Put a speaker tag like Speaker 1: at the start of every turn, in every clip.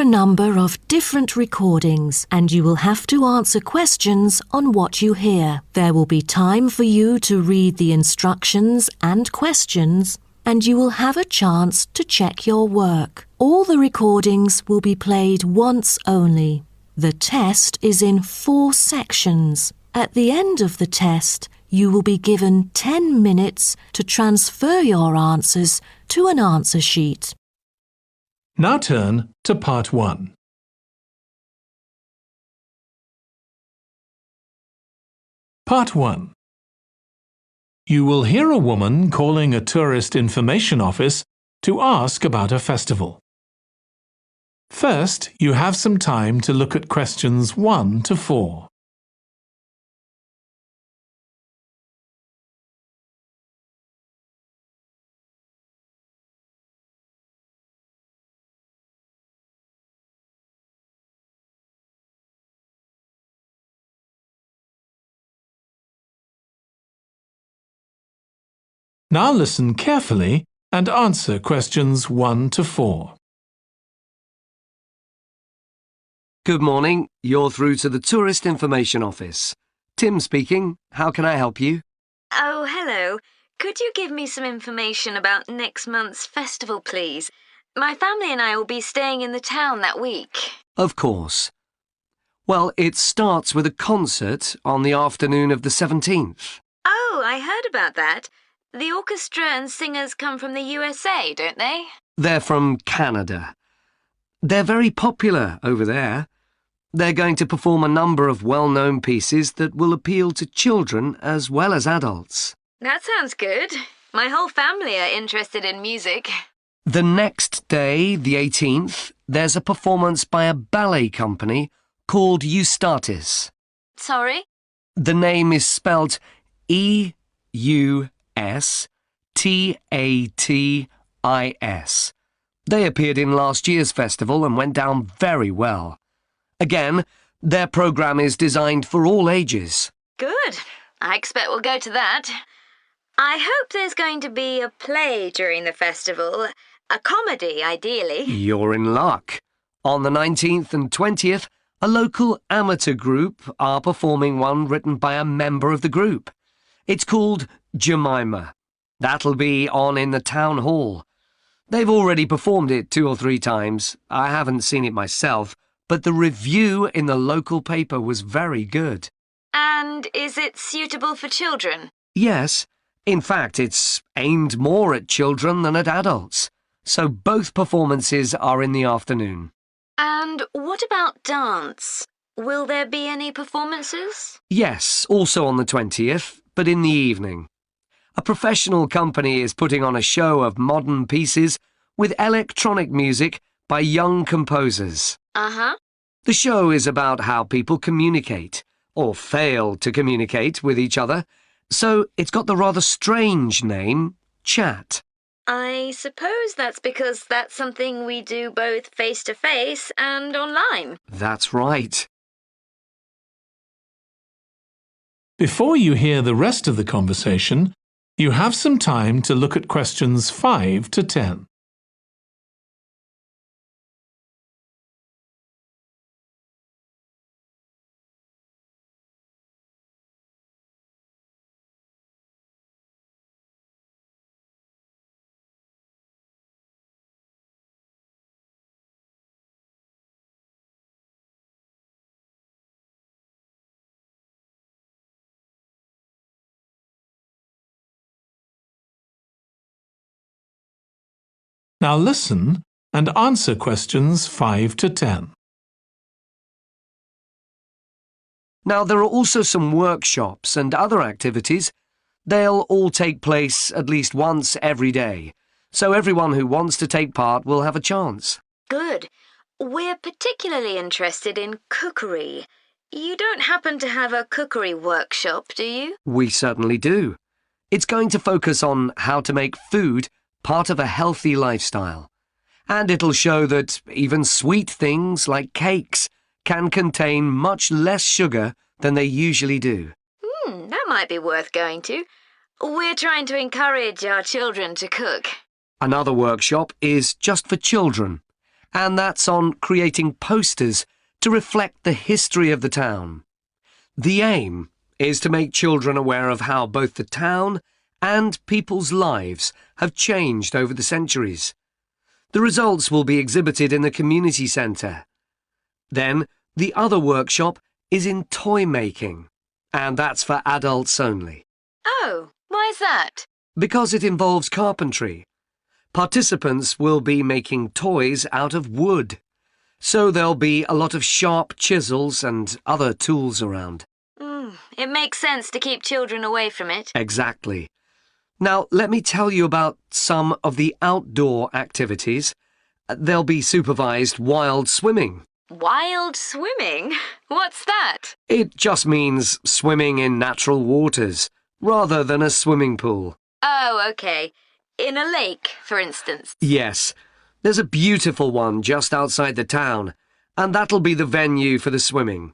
Speaker 1: a number of different recordings and you will have to answer questions on what you hear. There will be time for you to read the instructions and questions, and you will have a chance to check your work. All the recordings will be played once only. The test is in 4 sections. At the end of the test, you will be given 10 minutes to transfer your answers to an answer sheet.
Speaker 2: Now turn to Part 1. Part 1. You will hear a woman calling a tourist information office to ask about a festival. First, you have some time to look at questions 1 to 4. Now listen carefully and answer questions 1 to 4.
Speaker 3: Good morning. You're through to the Tourist Information Office. Tim speaking. How can I help you?
Speaker 4: Oh, hello. Could you give me some information about next month's festival, please? My family and I will be staying in the town that week.
Speaker 3: Of course. Well, it starts with a concert on the afternoon of the 17th.
Speaker 4: Oh, I heard about that. The orchestra and singers come from the USA, don't they?
Speaker 3: They're from Canada. They're very popular over there. They're going to perform a number of well-known pieces that will appeal to children as well as adults.
Speaker 4: That sounds good. My whole family are interested in music.
Speaker 3: The next day, the 18th, there's a performance by a ballet company called Eustatis.
Speaker 4: Sorry?
Speaker 3: The name is spelled E-U-S-T-A-T-I-S. They appeared in last year's festival and went down very well. Again, their programme is designed for all ages.
Speaker 4: Good. I expect we'll go to that. I hope there's going to be a play during the festival. A comedy, ideally.
Speaker 3: You're in luck. On the 19th and 20th, a local amateur group are performing one written by a member of the group. It's called Jemima. That'll be on in the town hall. They've already performed it 2 or 3 times. I haven't seen it myself, but the review in the local paper was very good.
Speaker 4: And is it suitable for children?
Speaker 3: Yes. In fact, it's aimed more at children than at adults. So both performances are in the afternoon.
Speaker 4: And what about dance? Will there be any performances?
Speaker 3: Yes, also on the 20th, but in the evening. A professional company is putting on a show of modern pieces with electronic music by young composers.
Speaker 4: Uh-huh.
Speaker 3: The show is about how people communicate, or fail to communicate with each other, so it's got the rather strange name, Chat.
Speaker 4: I suppose that's because that's something we do both face-to-face and online.
Speaker 3: That's right.
Speaker 2: Before you hear the rest of the conversation, you have some time to look at questions 5 to 10. Now listen and answer questions 5 to 10.
Speaker 3: Now, there are also some workshops and other activities. They'll all take place at least once every day, so everyone who wants to take part will have a chance.
Speaker 4: Good. We're particularly interested in cookery. You don't happen to have a cookery workshop, do you?
Speaker 3: We certainly do. It's going to focus on how to make food part of a healthy lifestyle. And it'll show that even sweet things like cakes can contain much less sugar than they usually do.
Speaker 4: That might be worth going to. We're trying to encourage our children to cook.
Speaker 3: Another workshop is just for children, and that's on creating posters to reflect the history of the town. The aim is to make children aware of how both the town and people's lives have changed over the centuries. The results will be exhibited in the community centre. Then, the other workshop is in toy making, and that's for adults only.
Speaker 4: Oh, why's that?
Speaker 3: Because it involves carpentry. Participants will be making toys out of wood, so there'll be a lot of sharp chisels and other tools around.
Speaker 4: It makes sense to keep children away from it.
Speaker 3: Exactly. Now, let me tell you about some of the outdoor activities. There'll be supervised wild swimming.
Speaker 4: Wild swimming? What's that?
Speaker 3: It just means swimming in natural waters, rather than a swimming pool.
Speaker 4: Oh, okay. In a lake, for instance.
Speaker 3: Yes. There's a beautiful one just outside the town, and that'll be the venue for the swimming.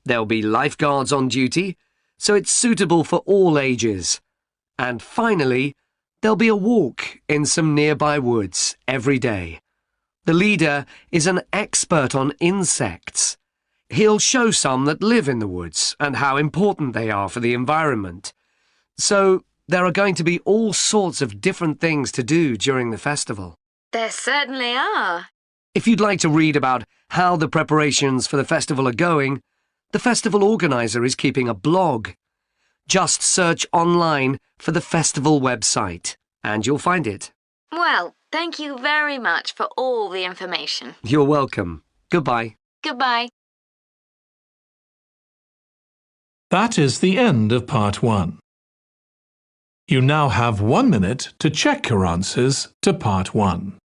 Speaker 3: There'll be lifeguards on duty, so it's suitable for all ages. And finally, there'll be a walk in some nearby woods every day. The leader is an expert on insects. He'll show some that live in the woods and how important they are for the environment. So there are going to be all sorts of different things to do during the festival.
Speaker 4: There certainly are.
Speaker 3: If you'd like to read about how the preparations for the festival are going, the festival organiser is keeping a blog. Just search online for the festival website, and you'll find it.
Speaker 4: Well, thank you very much for all the information.
Speaker 3: You're welcome. Goodbye.
Speaker 4: Goodbye.
Speaker 2: That is the end of part 1. You now have 1 minute to check your answers to part 1.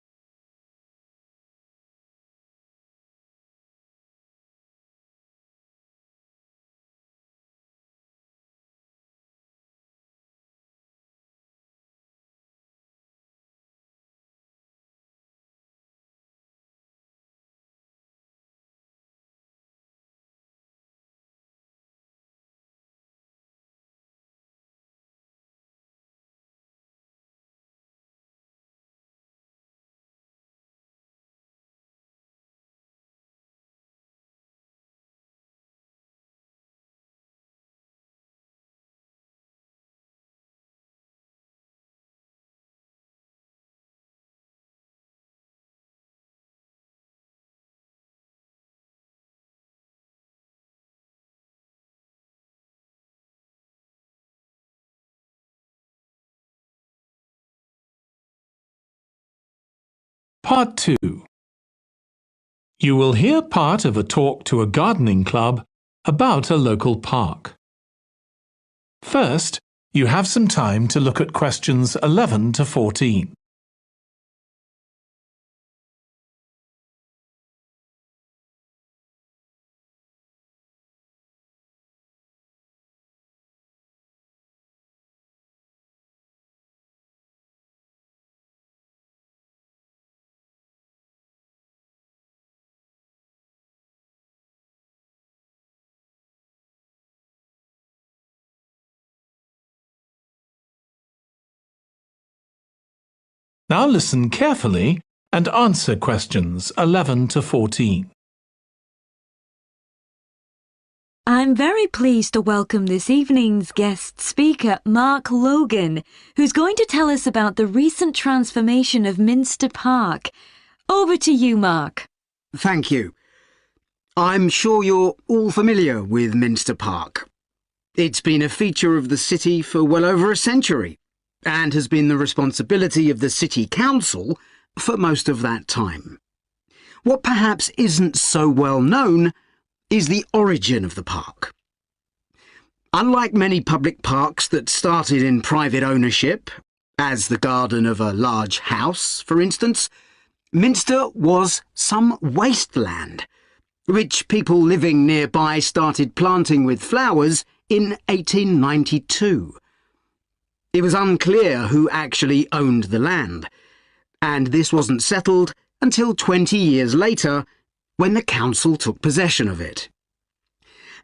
Speaker 2: Part 2. You will hear part of a talk to a gardening club about a local park. First, you have some time to look at questions 11 to 14. Now listen carefully and answer questions 11 to 14.
Speaker 5: I'm very pleased to welcome this evening's guest speaker, Mark Logan, who's going to tell us about the recent transformation of Minster Park. Over to you, Mark.
Speaker 6: Thank you. I'm sure you're all familiar with Minster Park. It's been a feature of the city for well over a century, and has been the responsibility of the City Council for most of that time. What perhaps isn't so well known is the origin of the park. Unlike many public parks that started in private ownership, as the garden of a large house, for instance, Minster was some wasteland, which people living nearby started planting with flowers in 1892. It was unclear who actually owned the land, and this wasn't settled until 20 years later, when the council took possession of it.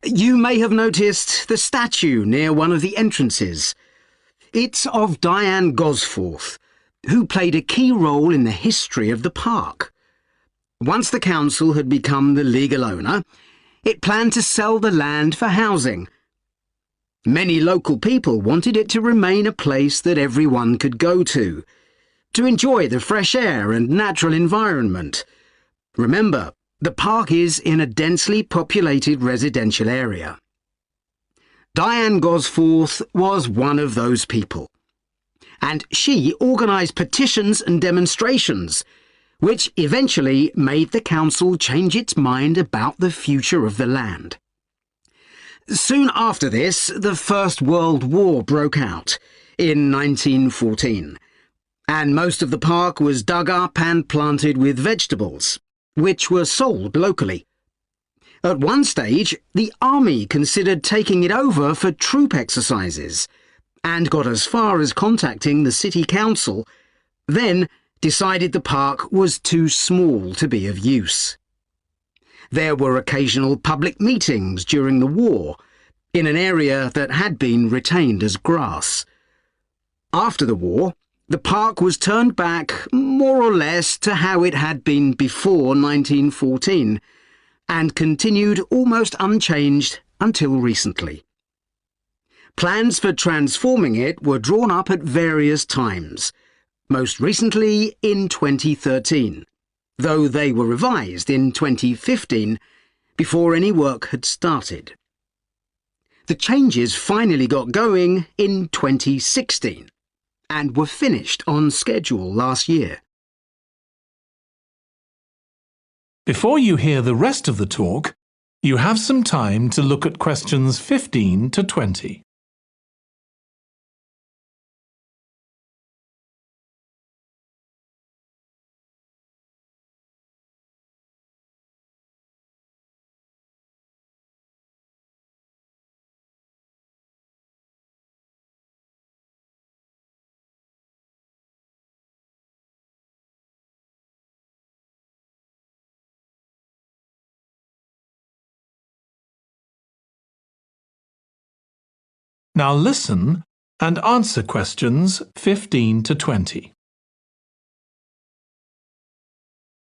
Speaker 6: You may have noticed the statue near one of the entrances. It's of Diane Gosforth, who played a key role in the history of the park. Once the council had become the legal owner, it planned to sell the land for housing. Many local people wanted it to remain a place that everyone could go to enjoy the fresh air and natural environment. Remember, the park is in a densely populated residential area. Diane Gosforth was one of those people, and she organised petitions and demonstrations, which eventually made the council change its mind about the future of the land. Soon after this, the First World War broke out in 1914, and most of the park was dug up and planted with vegetables, which were sold locally. At one stage, the army considered taking it over for troop exercises and got as far as contacting the city council, then decided the park was too small to be of use. There were occasional public meetings during the war in an area that had been retained as grass. After the war, the park was turned back more or less to how it had been before 1914 and continued almost unchanged until recently. Plans for transforming it were drawn up at various times, most recently in 2013, though they were revised in 2015 before any work had started. The changes finally got going in 2016 and were finished on schedule last year.
Speaker 2: Before you hear the rest of the talk, you have some time to look at questions 15 to 20. Now listen and answer questions 15 to 20.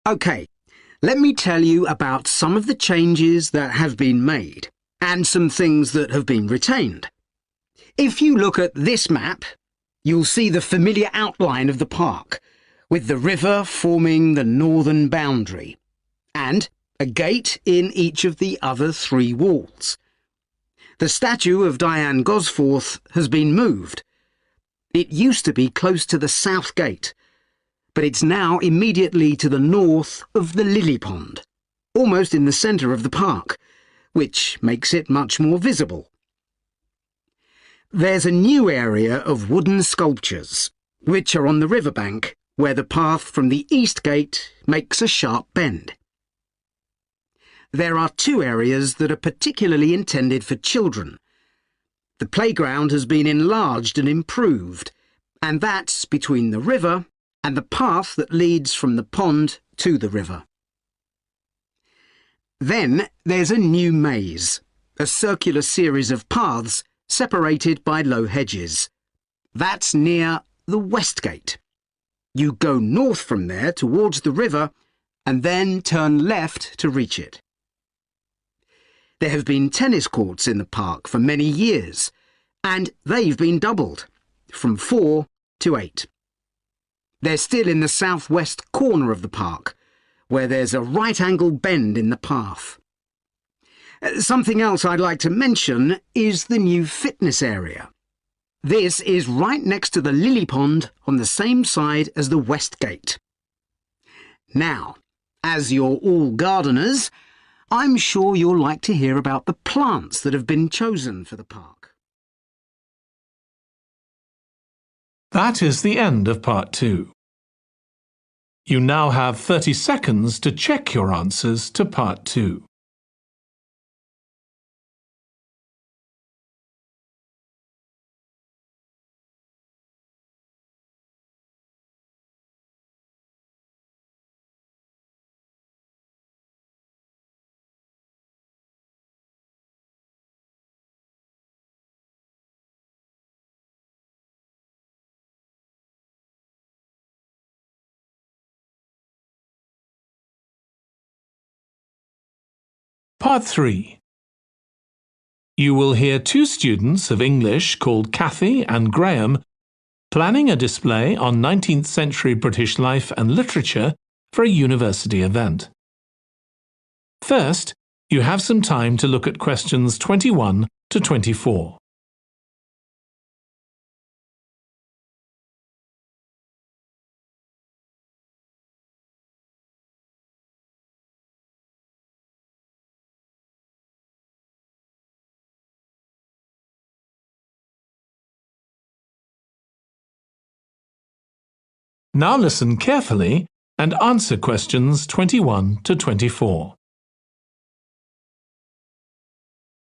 Speaker 6: OK, let me tell you about some of the changes that have been made and some things that have been retained. If you look at this map, you'll see the familiar outline of the park, with the river forming the northern boundary, and a gate in each of the other three walls. The statue of Diane Gosforth has been moved. It used to be close to the south gate, but it's now immediately to the north of the lily pond, almost in the centre of the park, which makes it much more visible. There's a new area of wooden sculptures, which are on the riverbank, where the path from the east gate makes a sharp bend. There are two areas that are particularly intended for children. The playground has been enlarged and improved, and that's between the river and the path that leads from the pond to the river. Then there's a new maze, a circular series of paths separated by low hedges. That's near the west gate. You go north from there towards the river and then turn left to reach it. There have been tennis courts in the park for many years, and they've been doubled, from 4 to 8. They're still in the southwest corner of the park, where there's a right-angle bend in the path. Something else I'd like to mention is the new fitness area. This is right next to the lily pond on the same side as the west gate. Now, as you're all gardeners, I'm sure you'll like to hear about the plants that have been chosen for the park.
Speaker 2: That is the end of part 2. You now have 30 seconds to check your answers to part 2. Part 3. You will hear two students of English called Kathy and Graham planning a display on 19th century British life and literature for a university event. First, you have some time to look at questions 21 to 24. Now listen carefully and answer questions 21 to 24.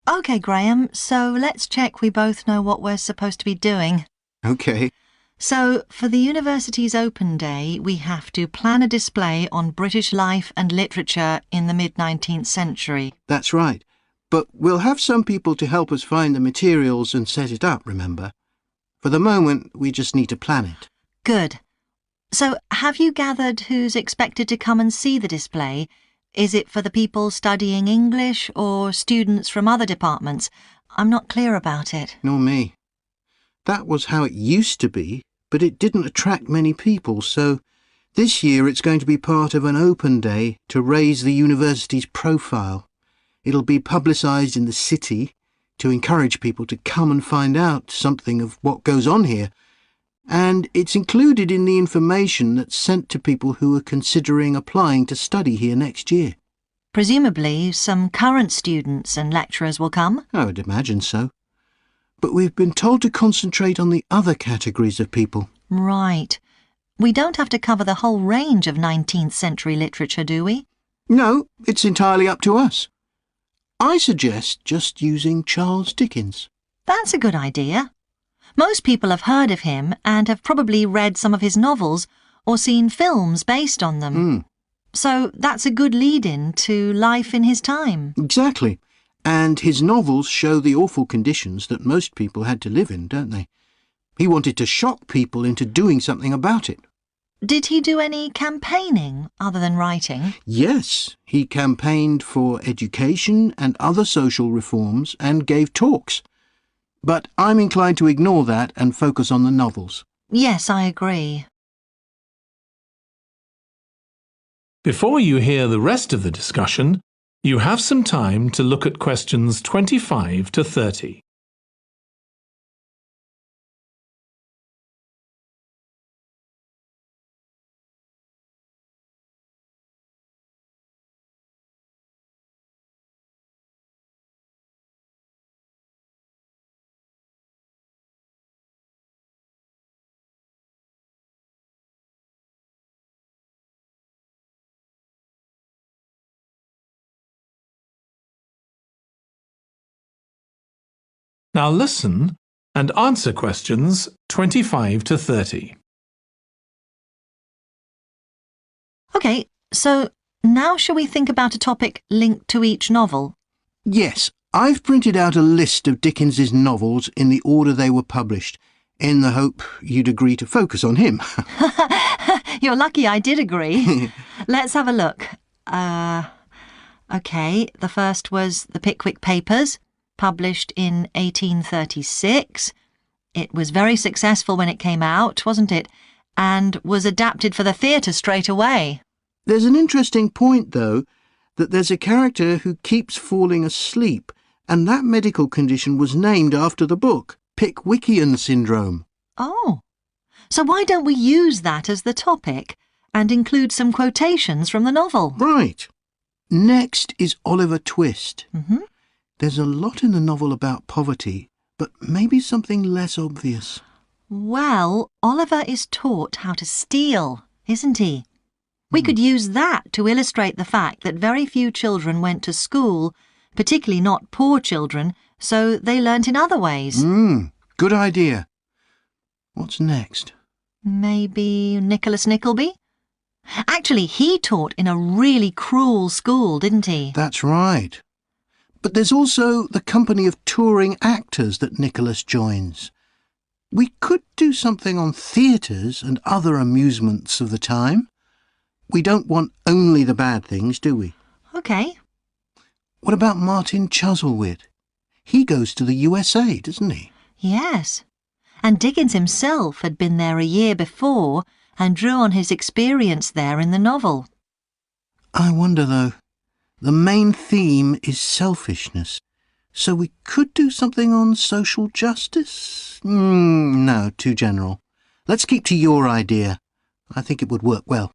Speaker 7: OK, Graham, so let's check we both know what we're supposed to be doing.
Speaker 6: OK.
Speaker 7: So, for the university's open day, we have to plan a display on British life and literature in the mid-19th century.
Speaker 6: That's right. But we'll have some people to help us find the materials and set it up, remember? For the moment, we just need to plan it.
Speaker 7: Good. So, have you gathered who's expected to come and see the display? Is it for the people studying English or students from other departments? I'm not clear about it.
Speaker 6: Nor me. That was how it used to be, but it didn't attract many people, so this year it's going to be part of an open day to raise the university's profile. It'll be publicised in the city to encourage people to come and find out something of what goes on here. And it's included in the information that's sent to people who are considering applying to study here next year.
Speaker 7: Presumably, some current students and lecturers will come?
Speaker 6: I would imagine so. But we've been told to concentrate on the other categories of people.
Speaker 7: Right. We don't have to cover the whole range of 19th century literature, do we?
Speaker 6: No, it's entirely up to us. I suggest just using Charles Dickens.
Speaker 7: That's a good idea. Most people have heard of him and have probably read some of his novels or seen films based on them. So that's a good lead-in to life in his time.
Speaker 6: Exactly. And his novels show the awful conditions that most people had to live in, don't they? He wanted to shock people into doing something about it.
Speaker 7: Did he do any campaigning other than writing?
Speaker 6: Yes, he campaigned for education and other social reforms and gave talks. But I'm inclined to ignore that and focus on the novels.
Speaker 7: Yes, I agree.
Speaker 2: Before you hear the rest of the discussion, you have some time to look at questions 25 to 30. Now listen and answer questions 25 to 30.
Speaker 7: OK, so now shall we think about a topic linked to each novel?
Speaker 6: Yes, I've printed out a list of Dickens's novels in the order they were published, in the hope you'd agree to focus on him.
Speaker 7: You're lucky I did agree. Let's have a look. OK, the first was The Pickwick Papers, published in 1836. It was very successful when it came out, wasn't it? And was adapted for the theatre straight away.
Speaker 6: There's an interesting point, though, that there's a character who keeps falling asleep, and that medical condition was named after the book, Pickwickian syndrome.
Speaker 7: Oh, so why don't we use that as the topic and include some quotations from the novel?
Speaker 6: Right. Next is Oliver Twist.
Speaker 7: Mm-hmm.
Speaker 6: There's a lot in the novel about poverty, but maybe something less obvious.
Speaker 7: Well, Oliver is taught how to steal, isn't he? We could use that to illustrate the fact that very few children went to school, particularly not poor children, so they learnt in other ways.
Speaker 6: Good idea. What's next?
Speaker 7: Maybe Nicholas Nickleby? Actually, he taught in a really cruel school, didn't he?
Speaker 6: That's right. But there's also the company of touring actors that Nicholas joins. We could do something on theatres and other amusements of the time. We don't want only the bad things, do we?
Speaker 7: OK.
Speaker 8: What about Martin Chuzzlewit? He goes to the USA, doesn't he?
Speaker 7: Yes. And Dickens himself had been there a year before and drew on his experience there in the novel.
Speaker 8: I wonder, though. The main theme is selfishness. So we could do something on social justice? No, too general. Let's keep to your idea. I think it would work well.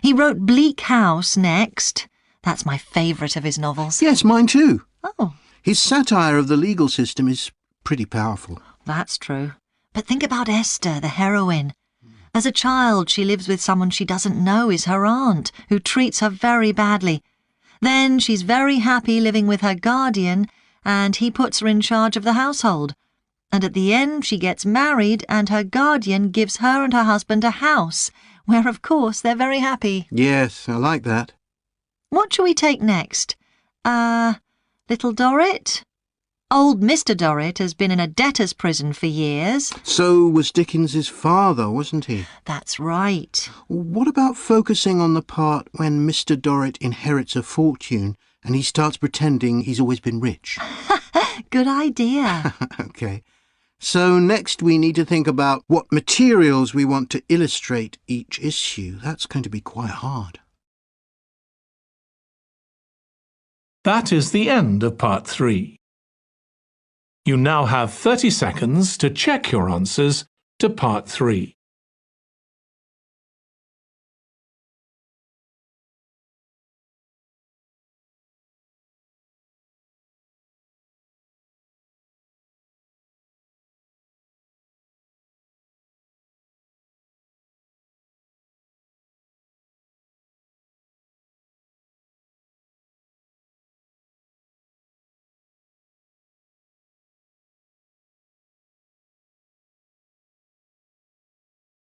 Speaker 7: He wrote Bleak House next. That's my favourite of his novels.
Speaker 8: Yes, mine too.
Speaker 7: Oh,
Speaker 8: His satire of the legal system is pretty powerful.
Speaker 7: that's true. But think about Esther, the heroine. As a child, she lives with someone she doesn't know is her aunt, who treats her very badly. Then she's very happy living with her guardian, and he puts her in charge of the household. And at the end, she gets married, and her guardian gives her and her husband a house, where, of course, they're very happy.
Speaker 8: Yes, I like that.
Speaker 7: What shall we take next? Little Dorrit? Old Mr. Dorrit has been in a debtor's prison for years.
Speaker 8: So was Dickens's father, wasn't he?
Speaker 7: That's right.
Speaker 8: What about focusing on the part when Mr. Dorrit inherits a fortune and he starts pretending he's always been rich?
Speaker 7: Good idea.
Speaker 8: OK. So next we need to think about what materials we want to illustrate each issue. That's going to be quite hard.
Speaker 2: That is the end of part 3. You now have 30 seconds to check your answers to part 3.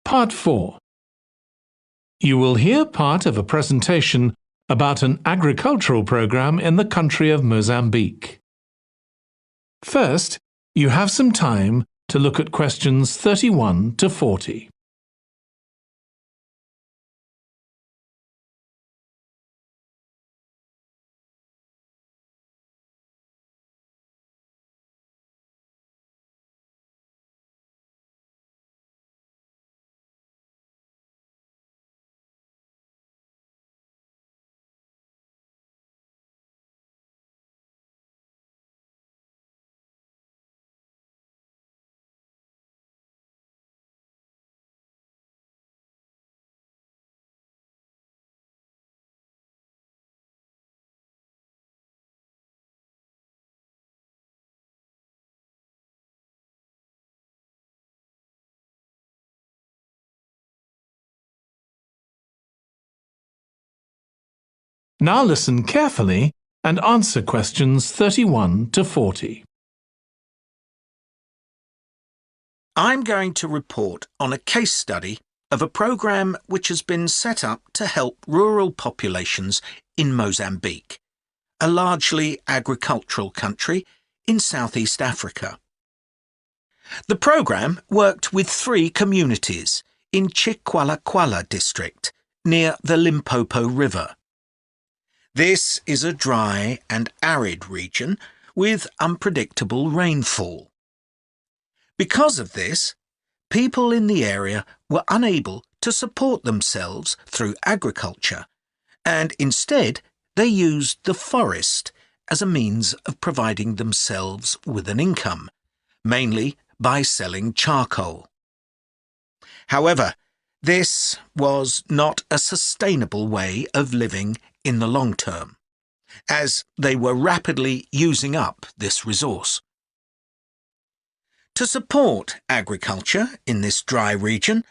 Speaker 2: Part 4. You will hear part of a presentation about an agricultural program in the country of Mozambique. First, you have some time to look at questions 31 to 40. Now listen carefully and answer questions 31 to 40.
Speaker 9: I'm going to report on a case study of a program which has been set up to help rural populations in Mozambique, a largely agricultural country in Southeast Africa. The program worked with 3 communities in Chikwalakwala district near the Limpopo River. This is a dry and arid region with unpredictable rainfall. Because of this, people in the area were unable to support themselves through agriculture, and instead they used the forest as a means of providing themselves with an income, mainly by selling charcoal. However, this was not a sustainable way of living in the long term, as they were rapidly using up this resource. To support agriculture in this dry region,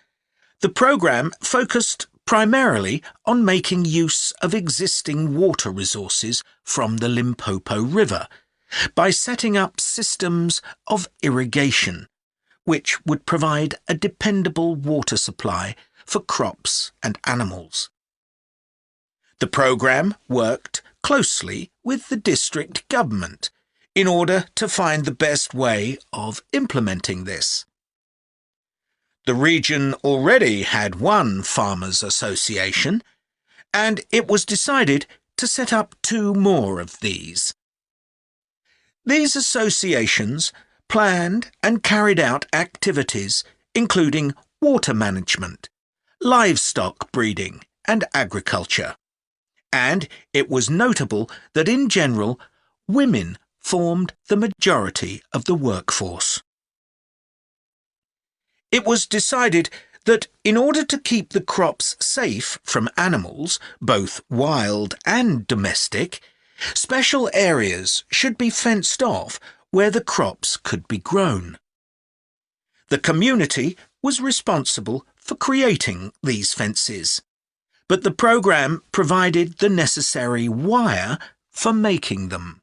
Speaker 9: the program focused primarily on making use of existing water resources from the Limpopo River by setting up systems of irrigation, which would provide a dependable water supply for crops and animals. The program worked closely with the district government in order to find the best way of implementing this. The region already had one farmers' association, and it was decided to set up 2 more of these. These associations planned and carried out activities including water management, livestock breeding and agriculture. And it was notable that in general, women formed the majority of the workforce. It was decided that in order to keep the crops safe from animals, both wild and domestic, special areas should be fenced off where the crops could be grown. The community was responsible for creating these fences, but the programme provided the necessary wire for making them.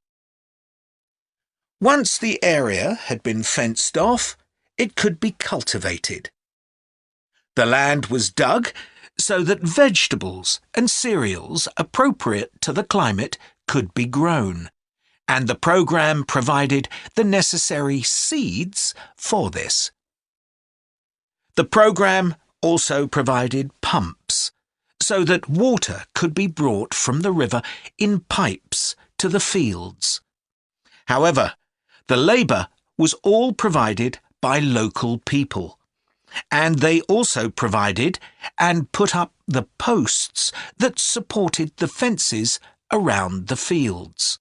Speaker 9: Once the area had been fenced off, it could be cultivated. The land was dug so that vegetables and cereals appropriate to the climate could be grown, and the programme provided the necessary seeds for this. The programme also provided pumps so that water could be brought from the river in pipes to the fields. However, the labour was all provided by local people, and they also provided and put up the posts that supported the fences around the fields.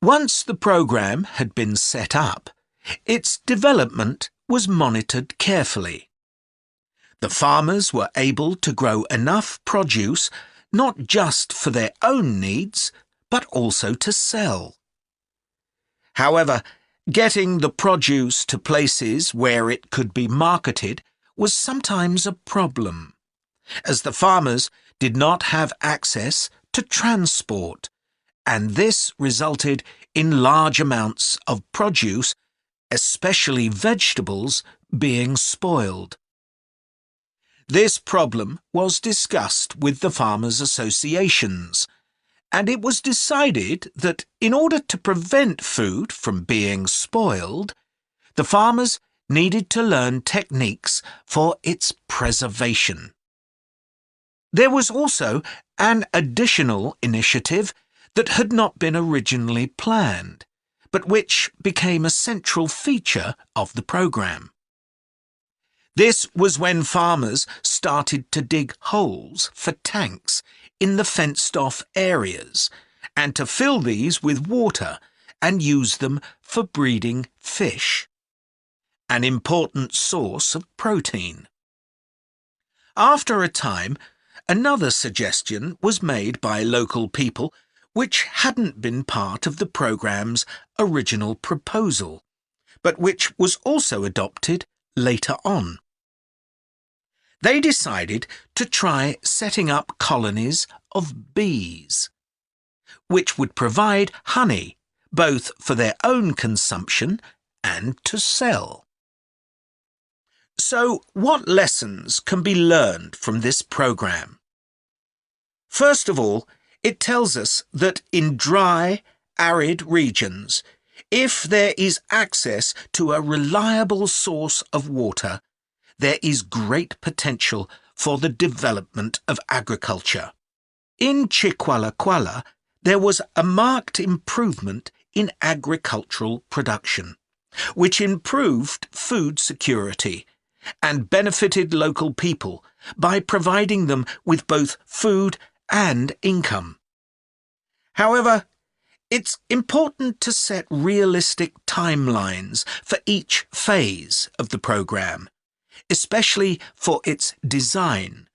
Speaker 9: Once the programme had been set up, its development was monitored carefully. The farmers were able to grow enough produce not just for their own needs, but also to sell. However, getting the produce to places where it could be marketed was sometimes a problem, as the farmers did not have access to transport, and this resulted in large amounts of produce, especially vegetables, being spoiled. This problem was discussed with the farmers' associations, and it was decided that in order to prevent food from being spoiled, the farmers needed to learn techniques for its preservation. There was also an additional initiative that had not been originally planned, but which became a central feature of the programme. This was when farmers started to dig holes for tanks in the fenced-off areas and to fill these with water and use them for breeding fish, an important source of protein. After a time, another suggestion was made by local people which hadn't been part of the programme's original proposal, but which was also adopted later on. They decided to try setting up colonies of bees, which would provide honey both for their own consumption and to sell. So, what lessons can be learned from this programme? First of all, it tells us that in dry, arid regions, if there is access to a reliable source of water, there is great potential for the development of agriculture. In Chiqualaquala, there was a marked improvement in agricultural production, which improved food security and benefited local people by providing them with both food and income. However, it's important to set realistic timelines for each phase of the programme, especially for its design,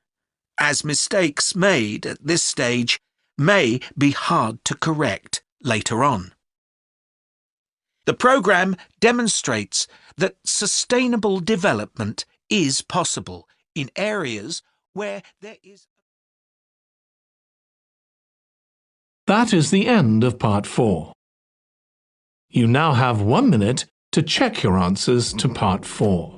Speaker 9: as mistakes made at this stage may be hard to correct later on. The programme demonstrates that sustainable development is possible in areas where there is.
Speaker 2: That is the end of part 4. You now have 1 minute to check your answers to part 4.